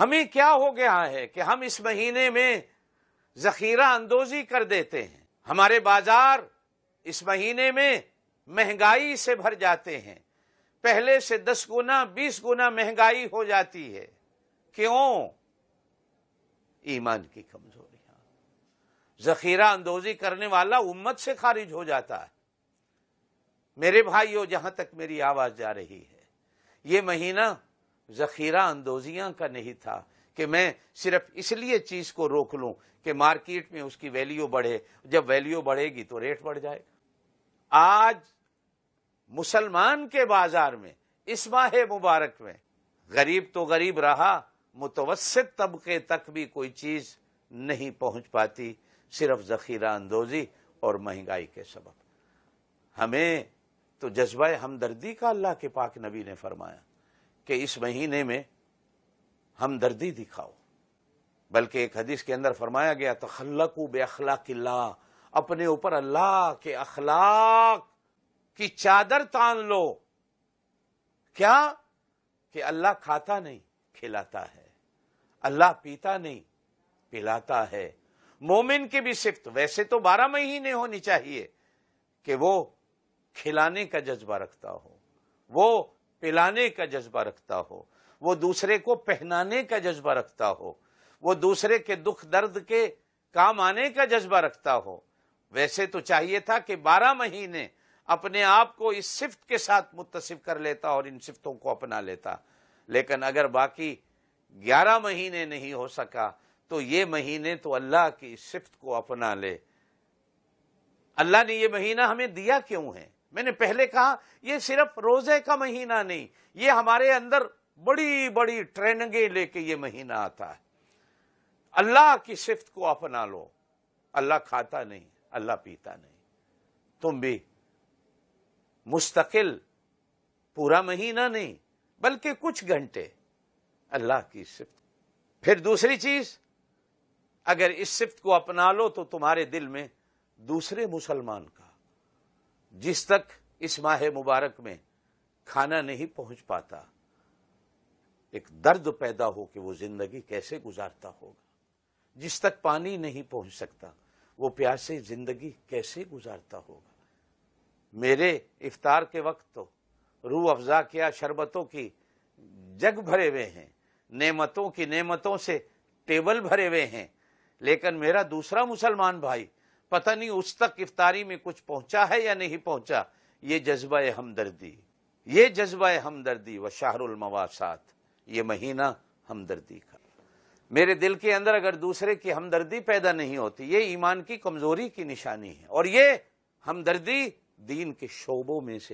ہمیں کیا ہو گیا ہے کہ ہم اس مہینے میں ذخیرہ اندوزی کر دیتے ہیں. ہمارے بازار اس مہینے میں مہنگائی سے بھر جاتے ہیں. پہلے سے 10 گنا 20 گنا مہنگائی ہو جاتی ہے. کیوں؟ ایمان کی کمزوریاں. ذخیرہ اندوزی کرنے والا امت سے خارج ہو جاتا ہے. میرے بھائیو، جہاں تک میری آواز جا رہی ہے، یہ مہینہ ذخیرہ اندوزیاں کا نہیں تھا کہ میں صرف اس لیے چیز کو روک لوں کہ مارکیٹ میں اس کی ویلیو بڑھے. جب ویلیو بڑھے گی تو ریٹ بڑھ جائے گا. آج مسلمان کے بازار میں اس ماہ مبارک میں غریب تو غریب رہا، متوسط طبقے تک بھی کوئی چیز نہیں پہنچ پاتی، صرف ذخیرہ اندوزی اور مہنگائی کے سبب. ہمیں تو جذبہ ہمدردی کا اللہ کے پاک نبی نے فرمایا کہ اس مہینے میں ہمدردی دکھاؤ. بلکہ ایک حدیث کے اندر فرمایا گیا تخلقوا باخلاق اللہ، اپنے اوپر اللہ کے اخلاق کی چادر تان لو. کیا؟ کہ اللہ کھاتا نہیں کھلاتا ہے، اللہ پیتا نہیں پلاتا ہے. مومن کی بھی صفت ویسے تو 12 مہینے ہونی چاہیے کہ وہ کھلانے کا جذبہ رکھتا ہو، وہ پلانے کا جذبہ رکھتا ہو، وہ دوسرے کو پہنانے کا جذبہ رکھتا ہو، وہ دوسرے کے دکھ درد کے کام آنے کا جذبہ رکھتا ہو. ویسے تو چاہیے تھا کہ 12 مہینے اپنے آپ کو اس صفت کے ساتھ متصف کر لیتا اور ان صفتوں کو اپنا لیتا. لیکن اگر باقی 11 مہینے نہیں ہو سکا تو یہ مہینے تو اللہ کی صفت کو اپنا لے. اللہ نے یہ مہینہ ہمیں دیا کیوں ہے؟ میں نے پہلے کہا یہ صرف روزے کا مہینہ نہیں، یہ ہمارے اندر بڑی بڑی ٹریننگیں لے کے یہ مہینہ آتا ہے. اللہ کی صفت کو اپنا لو. اللہ کھاتا نہیں، اللہ پیتا نہیں. تم بھی مستقل پورا مہینہ نہیں بلکہ کچھ گھنٹے اللہ کی صفت. پھر دوسری چیز، اگر اس صفت کو اپنا لو تو تمہارے دل میں دوسرے مسلمان کا جس تک اس ماہ مبارک میں کھانا نہیں پہنچ پاتا ایک درد پیدا ہو کہ وہ زندگی کیسے گزارتا ہوگا. جس تک پانی نہیں پہنچ سکتا وہ پیاسے زندگی کیسے گزارتا ہوگا. میرے افطار کے وقت تو روح افزا کیا شربتوں کی جگ بھرے ہوئے ہیں، نعمتوں کی نعمتوں سے ٹیبل بھرے ہوئے ہیں، لیکن میرا دوسرا مسلمان بھائی پتہ نہیں اس تک افطاری میں کچھ پہنچا ہے یا نہیں پہنچا. یہ جذبہ ہمدردی، یہ جذبہ ہمدردی و شہر المواسات، یہ مہینہ ہمدردی کا. میرے دل کے اندر اگر دوسرے کی ہمدردی پیدا نہیں ہوتی، یہ ایمان کی کمزوری کی نشانی ہے. اور یہ ہمدردی دین کے شعبوں میں سے